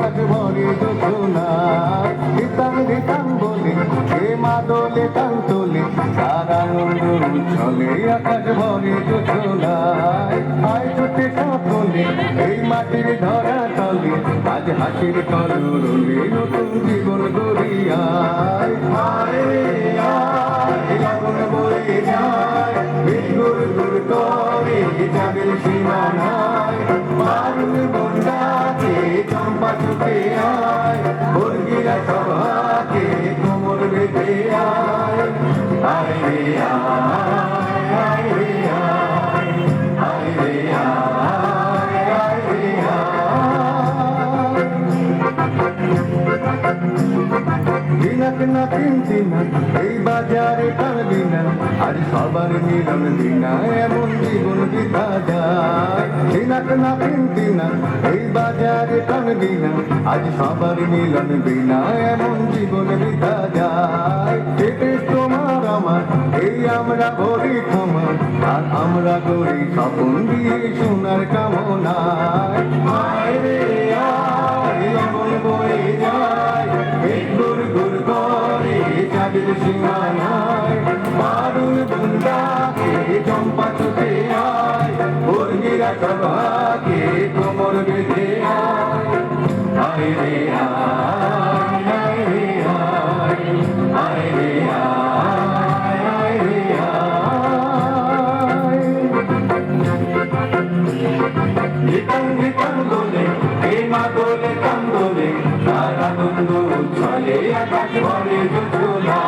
আকাশ ভরে যোজনায় দিতাম দিতাম বলে এ মাদলে টান তোলে তার আনন্দ উচ্ছলে আকাশ ভরে যোজনায় আয় ছুটে সকলে এই মাটির ধরা তলে আজ হাসির কলরলে নতুন জীবন গড়িয়ায় আয় আয় আগুন বয়ে যায় বিদ্যুৎ দূর করে যাবে সীমানায় মারুন বন্ডাকে চম্পা ছুটে আয় বর্গিরা সভাকে কোমর বেঁধে আয় আয় রে আয় আয় রে আয় আয় রে আয় আয় রে আয় দিনাক না কিনতি না এই বাজারে টানবি না আজ সবার মিলন দিনা এমন জীবন বিধা যায় দিনাক না কিনতি না এই বাজারে টানবি না আজ সবার মিলন বিনা এমন জীবন বিধা যায় এতে তোমার আমার এই আমরা গড়ি ক্ষমা আর আমরা গড়ি স্বপন দিয়ে সোনার কামনায় আয় রে আয় লগন বয়ে যায় গুর গুর করে চাঁদের সীমানায় মারুন বন্দাকে চম্পা ছুটে আয় বর্গিরা সভাকে কোমর বেঁধে আয় আয় রে আয় আয় রে আয় আয় রে আয় আয় রে আয় গীতম গীতম বলে এই মা বলে কাম বলে তার আনন্দ উচ্ছলে আকাশ ভরে যোজনা